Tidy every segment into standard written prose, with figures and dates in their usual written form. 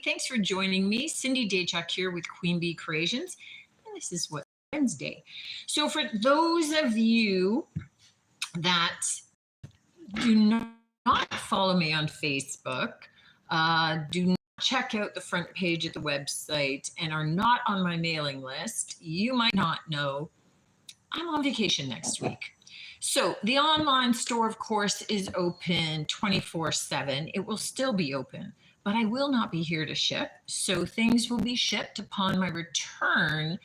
Thanks for joining me. Cindy Daychuk here with Queen Bee Creations, and this is What Wednesday. So for those of you that do not follow me on Facebook, do not check out the front page of the website, and are not on my mailing list, you might not know I'm on vacation next week. So the online store, of course, is open 24/7. It will still be open, but I will not be here to ship. So things will be shipped upon my return,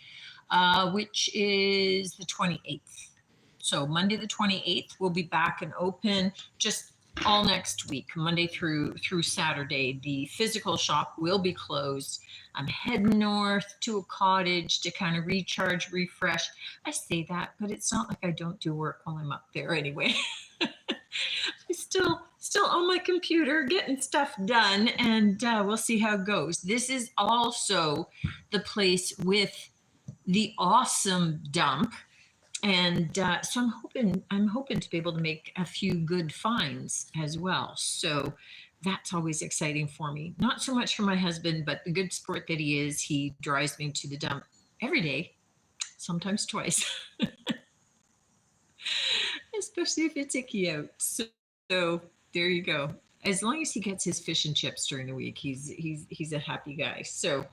which is the 28th. So Monday the 28th, we'll be back and open just all next week, Monday through Saturday. The physical shop will be closed. I'm heading north to a cottage to kind of recharge, refresh. I say that, but it's not like I don't do work while I'm up there anyway. I'm still on my computer getting stuff done, and we'll see how it goes. This is also the place with the awesome dump. And so I'm hoping to be able to make a few good finds as well. So that's always exciting for me. Not so much for my husband, but the good sport that he is, he drives me to the dump every day, sometimes twice, especially if it's icky out. So there you go. As long as he gets his fish and chips during the week, he's a happy guy. So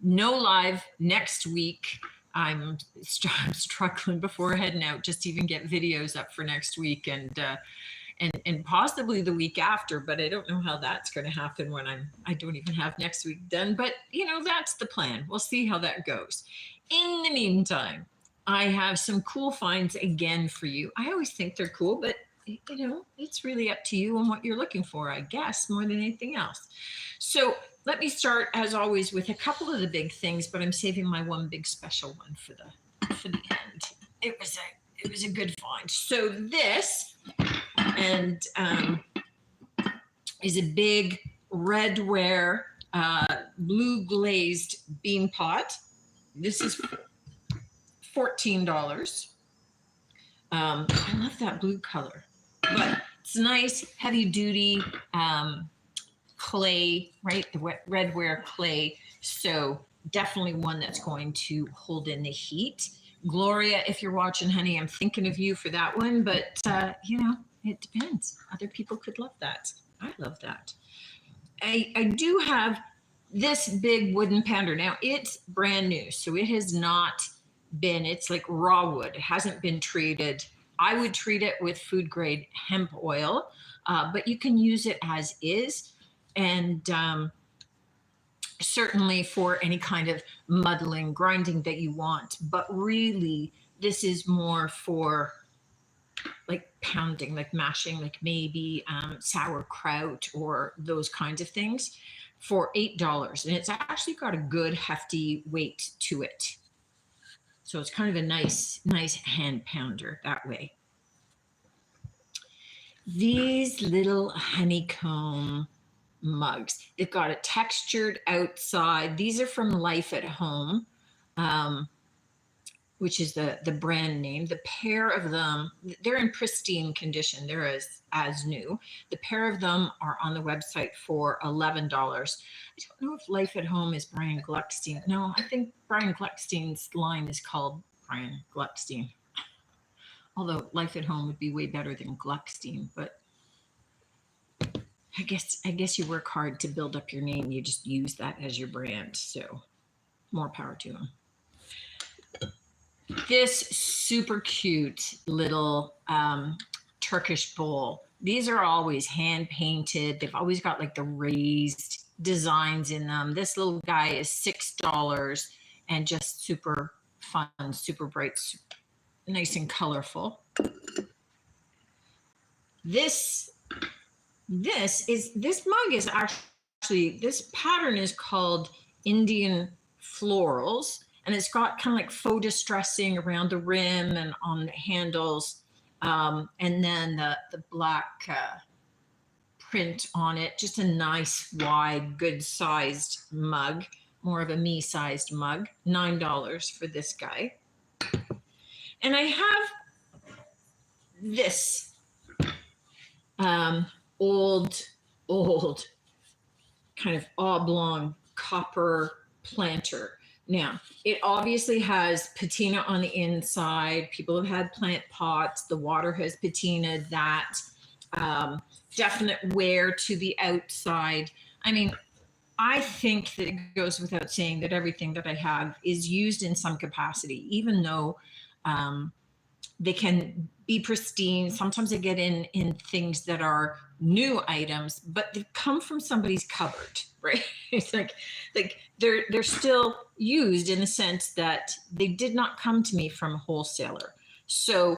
no live next week. I'm struggling before heading out just to even get videos up for next week and possibly the week after, but I don't know how that's going to happen when I don't even have next week done. But you know, that's the plan. We'll see how that goes. In the meantime, I have some cool finds again for you. I always think they're cool, but you know, it's really up to you and what you're looking for, I guess, more than anything else. So let me start, as always, with a couple of the big things, but I'm saving my one big special one for the end. It was a good find. So this is a big redware blue glazed bean pot. This is $14. I love that blue color, but it's nice, heavy duty. Clay, right? The redware clay. So definitely one that's going to hold in the heat. Gloria, if you're watching, honey, I'm thinking of you for that one, but you know, it depends. Other people could love that. I love that. I do have this big wooden pounder. Now it's brand new, so it has not been, it's like raw wood. It hasn't been treated. I would treat it with food grade hemp oil, but you can use it as is. And certainly for any kind of muddling, grinding that you want. But really, this is more for like pounding, like mashing, like maybe sauerkraut or those kinds of things for $8. And it's actually got a good hefty weight to it. So it's kind of a nice hand pounder that way. These little honeycomb mugs. They've got a textured outside. These are from Life at Home, which is the brand name. The pair of them, they're in pristine condition. They're as new. The pair of them are on the website for $11. I don't know if Life at Home is Brian Gluckstein. No, I think Brian Gluckstein's line is called Brian Gluckstein. Although Life at Home would be way better than Gluckstein, but I guess you work hard to build up your name. You just use that as your brand. So more power to them. This super cute little Turkish bowl. These are always hand painted. They've always got like the raised designs in them. This little guy is $6 and just super fun, super bright, nice and colorful. This mug is actually, this pattern is called Indian Florals, and it's got kind of like faux distressing around the rim and on the handles, and then the black print on it. Just a nice, wide, good sized mug, more of a me-sized mug. $9 for this guy. And I have this old kind of oblong copper planter. Now, it obviously has patina on the inside. People have had plant pots. The water has patinaed that. Definite wear to the outside. I mean, I think that it goes without saying that everything that I have is used in some capacity, even though they can be pristine. Sometimes I get in things that are new items, but they come from somebody's cupboard, right? It's like they're still used in the sense that they did not come to me from a wholesaler. So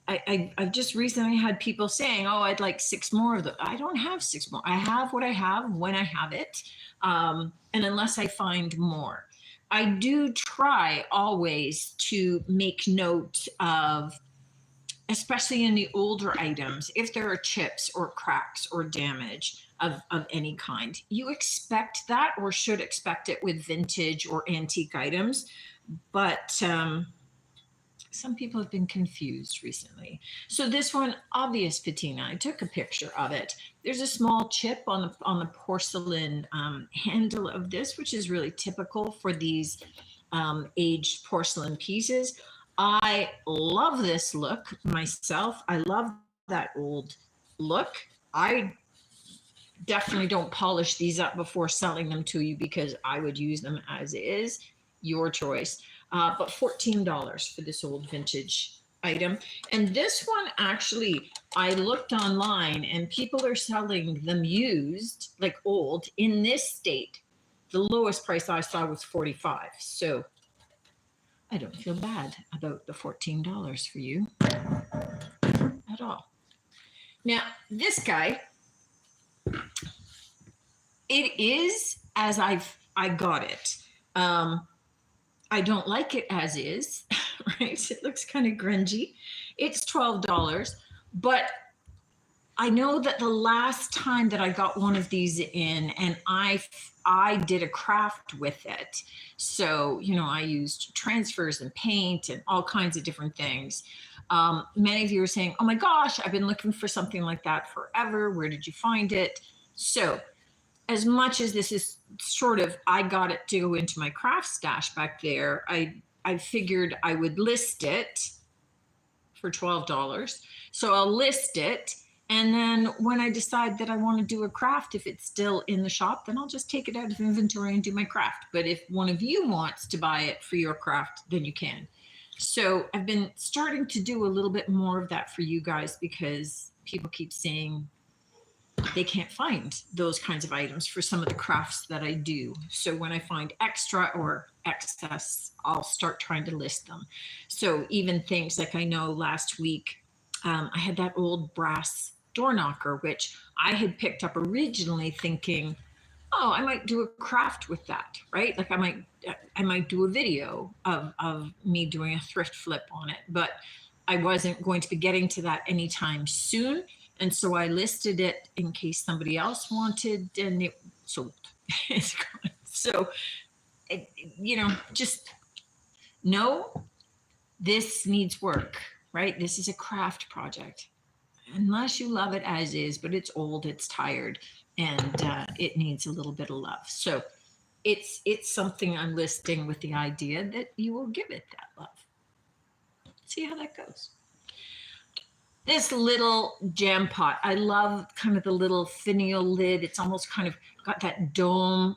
I've just recently had people saying, "Oh, I'd like 6 more of them." I don't have 6 more. I have what I have when I have it, and unless I find more. I do try always to make note of, especially in the older items, if there are chips or cracks or damage of any kind. You expect that or should expect it with vintage or antique items, but some people have been confused recently. So this one, obvious patina. I took a picture of it. There's a small chip on the porcelain handle of this, which is really typical for these aged porcelain pieces. I love this look myself. I love that old look. I definitely don't polish these up before selling them to you because I would use them as is. Your choice. But $14 for this old vintage item. And this one, actually, I looked online and people are selling them used, like old, in this state. The lowest price I saw was $45. So I don't feel bad about the $14 for you at all. Now, this guy, it is as I got it. I don't like it as is, right? It looks kind of grungy. It's $12, but I know that the last time that I got one of these in, and I did a craft with it. So, you know, I used transfers and paint and all kinds of different things. Many of you are saying, "Oh my gosh, I've been looking for something like that forever. Where did you find it?" So, as much as this is sort of, I got it to go into my craft stash back there, I figured I would list it for $12. So I'll list it. And then when I decide that I want to do a craft, if it's still in the shop, then I'll just take it out of inventory and do my craft. But if one of you wants to buy it for your craft, then you can. So I've been starting to do a little bit more of that for you guys because people keep saying they can't find those kinds of items for some of the crafts that I do. So when I find extra or excess, I'll start trying to list them. So even things like, I know last week I had that old brass door knocker, which I had picked up originally thinking, oh, I might do a craft with that, right? Like I might do a video of me doing a thrift flip on it, but I wasn't going to be getting to that anytime soon. And so I listed it in case somebody else wanted, and it sold. It's gone. So, you know, just know this needs work, right? This is a craft project. Unless you love it as is, but it's old, it's tired, and it needs a little bit of love. So it's something I'm listing with the idea that you will give it that love. See how that goes. This little jam pot, I love kind of the little finial lid. It's almost kind of got that dome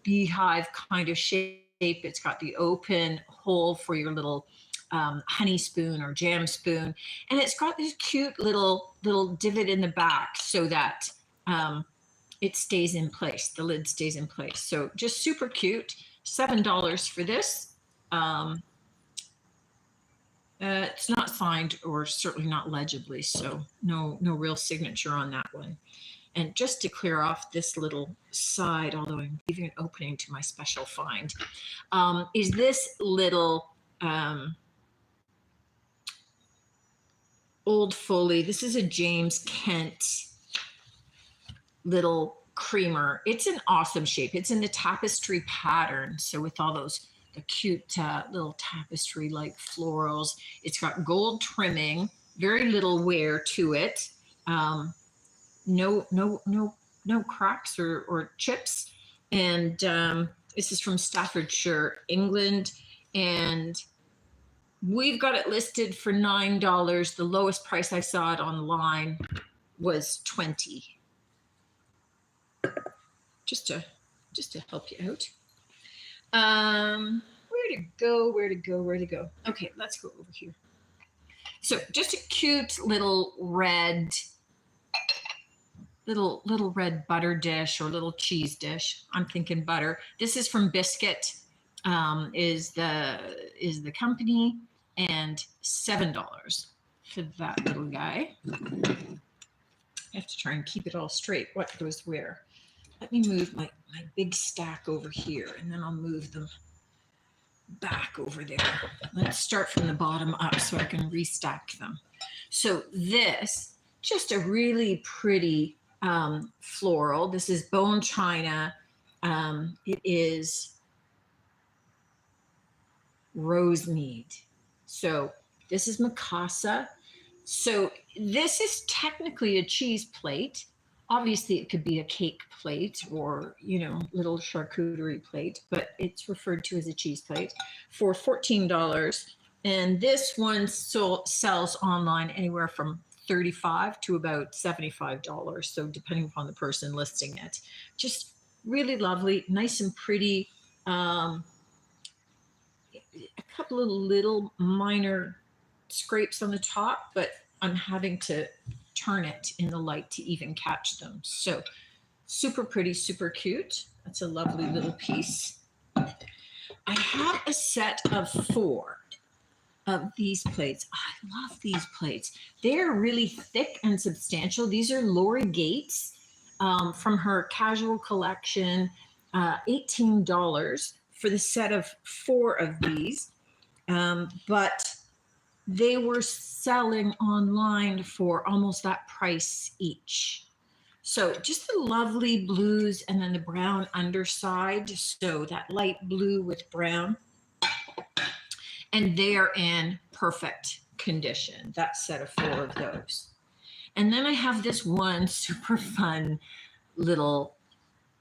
beehive kind of shape. It's got the open hole for your little honey spoon or jam spoon. And it's got this cute little divot in the back so that it stays in place. The lid stays in place. So just super cute. $7 for this. It's not signed or certainly not legibly, so no real signature on that one. And just to clear off this little side, although I'm leaving an opening to my special find, is this little Old Foley. This is a James Kent little creamer. It's an awesome shape. It's in the tapestry pattern, so with all those the cute little tapestry-like florals. It's got gold trimming, very little wear to it. No no cracks or chips. And this is from Staffordshire, England. And we've got it listed for $9. The lowest price I saw it online was 20. Just to help you out. Where to go? Okay, let's go over here. So just a cute little red butter dish or little cheese dish. I'm thinking butter. This is from Biscuit, is the company, and $7 for that little guy. I have to try and keep it all straight. What goes where? Let me move my big stack over here, and then I'll move them back over there. Let's start from the bottom up so I can restack them. So this, just a really pretty floral. This is bone china. It is rosemead. So this is Mikasa. So this is technically a cheese plate. Obviously, it could be a cake plate or, little charcuterie plate, but it's referred to as a cheese plate for $14. And this one sells online anywhere from $35 to about $75. So depending upon the person listing it. Just really lovely, nice and pretty. A couple of little minor scrapes on the top, but I'm having to turn it in the light to even catch them. So super pretty, super cute. That's a lovely little piece. I have a set of 4 of these plates. I love these plates. They're really thick and substantial. These are Lori Gates from her casual collection. $18 for the set of 4 of these. But they were selling online for almost that price each. So just the lovely blues and then the brown underside. So that light blue with brown. And they are in perfect condition, that set of 4 of those. And then I have this one super fun little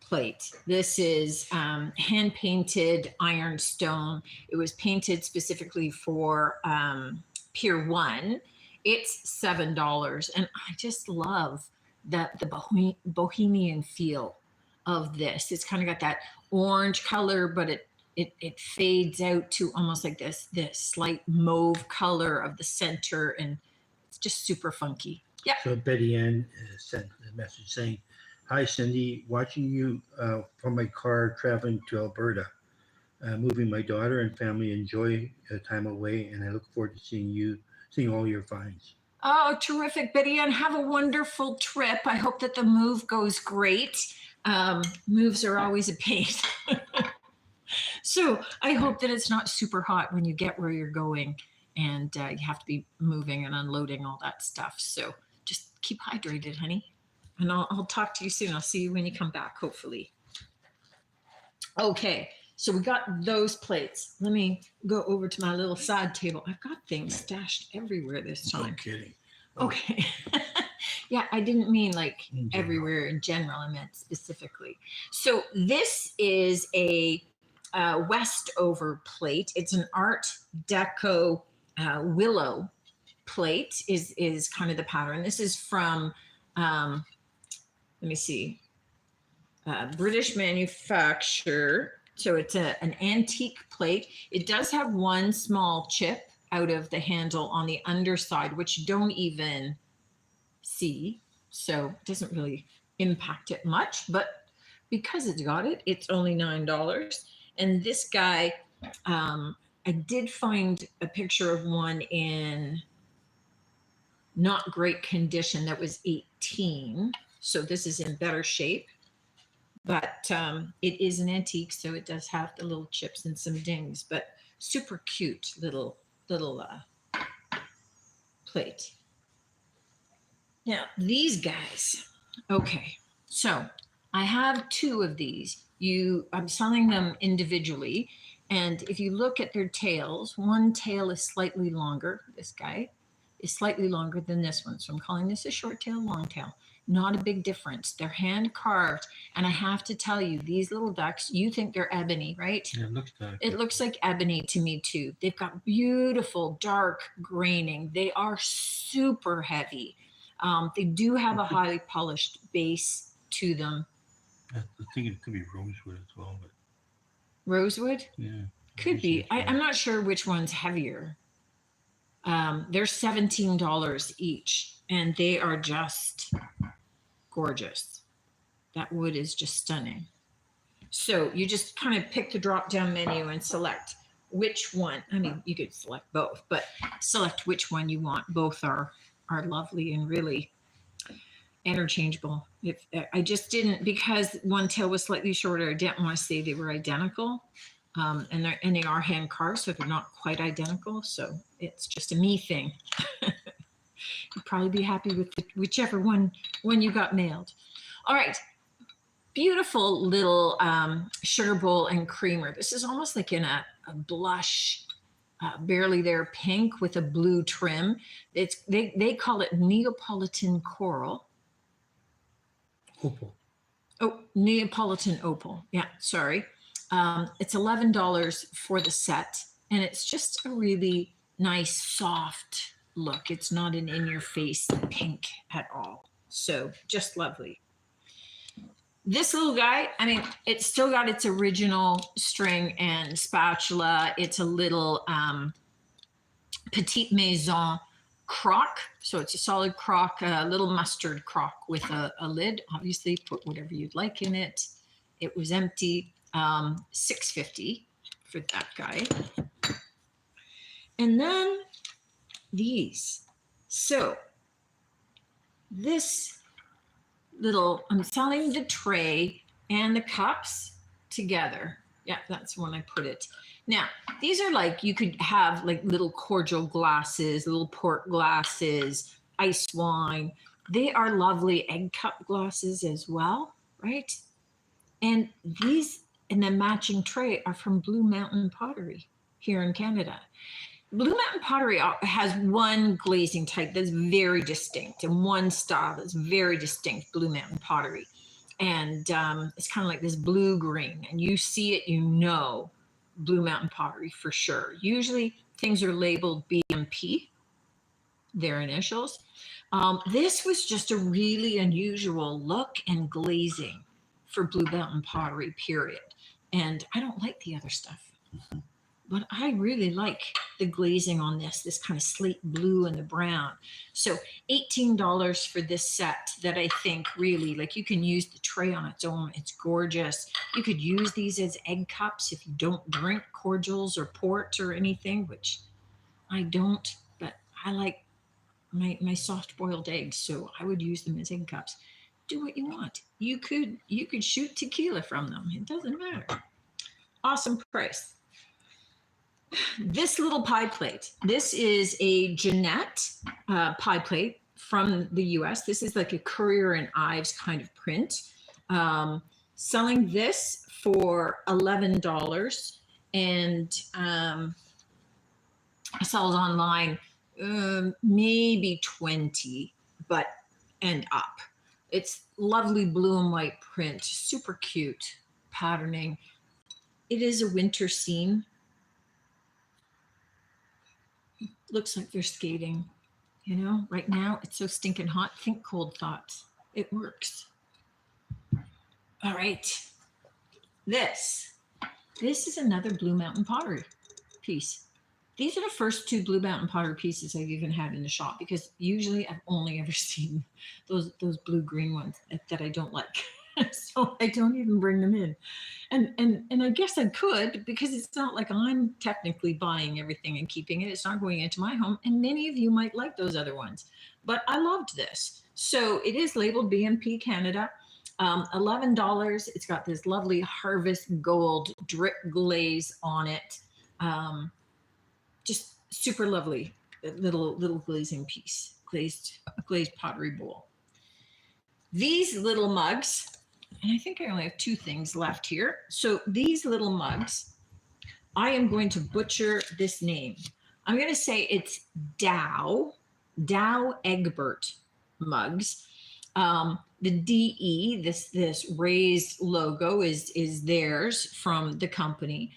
plate. This is hand painted ironstone. It was painted specifically for Pier 1. It's $7. And I just love the bohemian feel of this. It's kind of got that orange color, but it fades out to almost like this slight mauve color of the center, and it's just super funky. Yeah. So Betty Ann sent a message saying, "Hi Cindy, watching you from my car traveling to Alberta, moving my daughter and family. Enjoy a time away, and I look forward to seeing all your finds." Oh, terrific, Betty Ann. Have a wonderful trip. I hope that the move goes great. Moves are always a pain. So I hope that it's not super hot when you get where you're going, and you have to be moving and unloading all that stuff. So just keep hydrated, honey. And I'll talk to you soon. I'll see you when you come back, hopefully. Okay, so we got those plates. Let me go over to my little side table. I've got things stashed everywhere this time. No kidding. Okay. Yeah, I didn't mean like everywhere in general. I meant specifically. So this is a Westover plate. It's an Art Deco willow plate is kind of the pattern. This is from, let me see, British manufacturer. So it's an antique plate. It does have one small chip out of the handle on the underside, which you don't even see. So it doesn't really impact it much, but because it's got it, it's only $9. And this guy, I did find a picture of one in not great condition that was 18. So this is in better shape, but it is an antique, so it does have the little chips and some dings, but super cute little plate. Now these guys, okay, so I have 2 of these. I'm selling them individually, and if you look at their tails, one tail is slightly longer. This guy is slightly longer than this one, so I'm calling this a short tail, long tail. Not a big difference. They're hand carved. And I have to tell you, these little ducks, you think they're ebony, right? Yeah, it looks like It looks like ebony to me too. They've got beautiful dark graining. They are super heavy. They do have a highly polished base to them. I think it could be rosewood as well, but Rosewood? yeah. Could be. I'm not sure which one's heavier. They're $17 each, and they are just gorgeous. That wood is just stunning. So you just kind of pick the drop down menu and select which one. I mean, you could select both, but select which one you want. Both are lovely and really interchangeable. If I just didn't, because one tail was slightly shorter, I didn't want to say they were identical. And they are hand carved, so they're not quite identical. So it's just a me thing. You'd probably be happy with whichever one you got mailed. All right. Beautiful little sugar bowl and creamer. This is almost like in a blush, barely there pink with a blue trim. They call it Neapolitan coral. Opal. Oh, Neapolitan opal. Yeah, sorry. It's $11 for the set, and it's just a really nice, soft look. It's not an in-your-face pink at all. So just lovely. This little guy, I mean, it's still got its original string and spatula. It's a little Petite Maison crock. So it's a solid crock, a little mustard crock with a lid. Obviously, put whatever you'd like in it. It was empty. $6.50 for that guy. And then these. So this little, I'm selling the tray and the cups together. Yeah, that's when I put it. Now, these are like, you could have like little cordial glasses, little port glasses, ice wine. They are lovely egg cup glasses as well, right? And these in the matching tray are from Blue Mountain Pottery here in Canada. Blue Mountain Pottery has one glazing type that's very distinct and one style that's very distinct, Blue Mountain Pottery. And it's kind of like this blue green, and you see it, you know, Blue Mountain Pottery for sure. Usually things are labeled BMP, their initials. This was just a really unusual look and glazing for Blue Mountain Pottery, period. And I don't like the other stuff, but I really like the glazing on this kind of slate blue and the brown. So $18 for this set that I think really, like, you can use the tray on its own. It's gorgeous. You could use these as egg cups if you don't drink cordials or port or anything, which I don't, but I like my soft boiled eggs. So I would use them as egg cups. Do what you want. You could shoot tequila from them. It doesn't matter. Awesome price. This little pie plate. This is a Jeanette pie plate from the US. This is like a Currier and Ives kind of print. Selling this for $11, and I sell it online maybe 20, but and up. It's lovely blue and white print, super cute patterning. It is a winter scene. Looks like they're skating. You know, right now it's so stinking hot. Think cold thoughts. It works. All right. This is another Blue Mountain Pottery piece. These are the first two Blue Mountain Pottery pieces I've even had in the shop, because usually I've only ever seen those blue-green ones that I don't like. So I don't even bring them in. And I guess I could, because it's not like I'm technically buying everything and keeping it. It's not going into my home. And many of you might like those other ones. But I loved this. So it is labeled BMP Canada. $11. It's got this lovely harvest gold drip glaze on it. Just super lovely little glazing piece, glazed pottery bowl. These little mugs, and I think I only have two things left here. So these little mugs, I am going to butcher this name. I'm going to say it's Dow Egbert mugs. The DE, this raised logo is theirs from the company,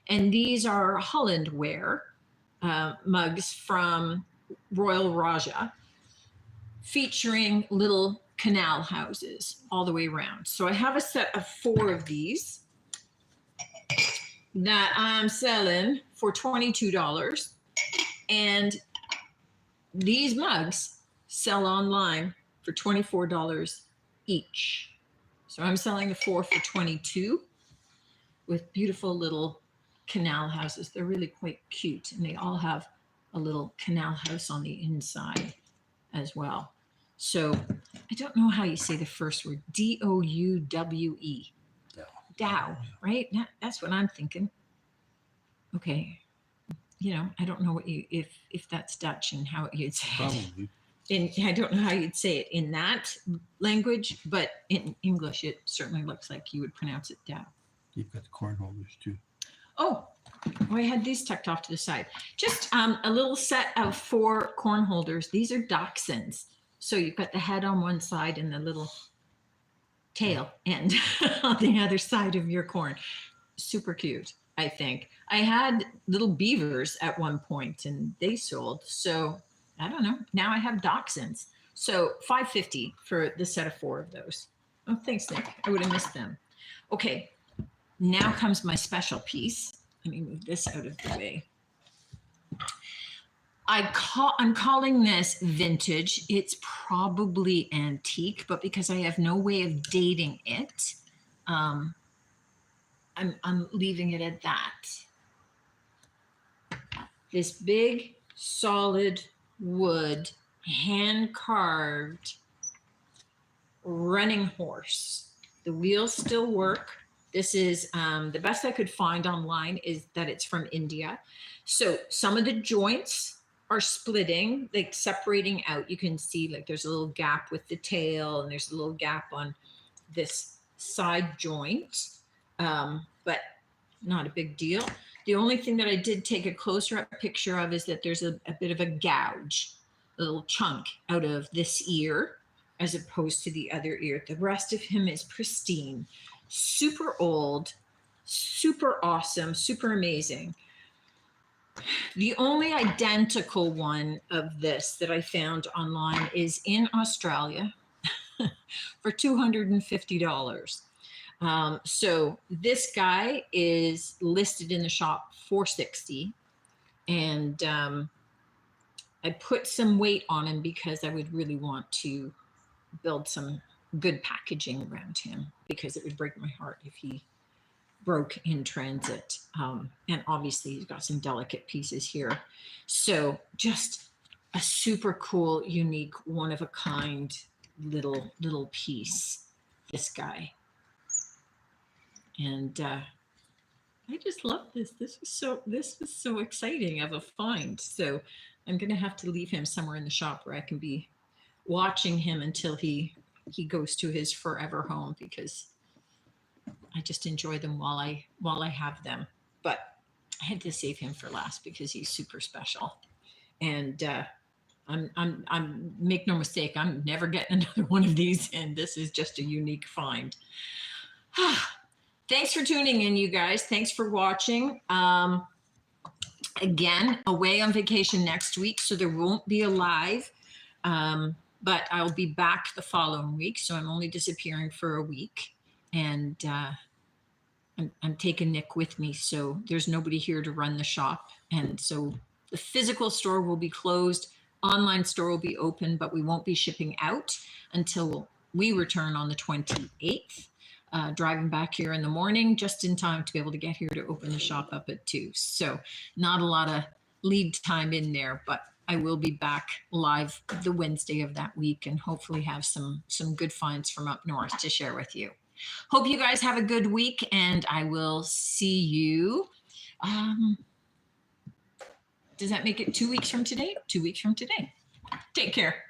and these are Holland ware mugs from Royal Raja, featuring little canal houses all the way around. So I have a set of 4 of these that I'm selling for $22, and these mugs sell online for $24 each. So I'm selling the 4 for 22 with beautiful little canal houses. They're really quite cute, and they all have a little canal house on the inside as well. So I don't know how you say the first word, D-O-U-W-E. Dow, right? That's what I'm thinking. Okay. I don't know what if that's Dutch and how you'd say it. Probably. And I don't know how you'd say it in that language, but in English, it certainly looks like you would pronounce it Dow. You've got the corn holders too. Oh, I had these tucked off to the side. Just a little set of 4 corn holders. These are dachshunds. So you've got the head on one side and the little tail end on the other side of your corn. Super cute, I think. I had little beavers at one point and they sold. So I don't know. Now I have dachshunds. So $5.50 for the set of 4 of those. Oh, thanks, Nick. I would have missed them. Okay. Now comes my special piece. Let me move this out of the way. I'm calling this vintage. It's probably antique, but because I have no way of dating it, I'm leaving it at that. This big, solid wood, hand-carved running horse. The wheels still work. This is the best I could find online is that it's from India. So some of the joints are splitting, like separating out. You can see like there's a little gap with the tail and there's a little gap on this side joint, but not a big deal. The only thing that I did take a closer up picture of is that there's a bit of a gouge, a little chunk out of this ear as opposed to the other ear. The rest of him is pristine, super old, super awesome, super amazing. The only identical one of this that I found online is in Australia for $250. So this guy is listed in the shop for $60, and I put some weight on him because I would really want to build some good packaging around him, because it would break my heart if he broke in transit. And obviously he's got some delicate pieces here. So just a super cool, unique, one of a kind little piece, this guy. And I just love this. This was so exciting of a find. So I'm going to have to leave him somewhere in the shop where I can be watching him until he goes to his forever home, because I just enjoy them while I have them. But I had to save him for last because he's super special. And I'm make no mistake, I'm never getting another one of these, and this is just a unique find. Thanks for tuning in, you guys. Thanks for watching. Again, away on vacation next week, so there won't be a live, but I'll be back the following week. So I'm only disappearing for a week, and I'm taking Nick with me. So there's nobody here to run the shop. And so the physical store will be closed. Online store will be open, but we won't be shipping out until we return on the 28th. Driving back here in the morning, just in time to be able to get here to open the shop up at 2. So not a lot of lead time in there, but I will be back live the Wednesday of that week, and hopefully have some good finds from up north to share with you. Hope you guys have a good week, and I will see you. Does that make it 2 weeks from today? 2 weeks from today. Take care.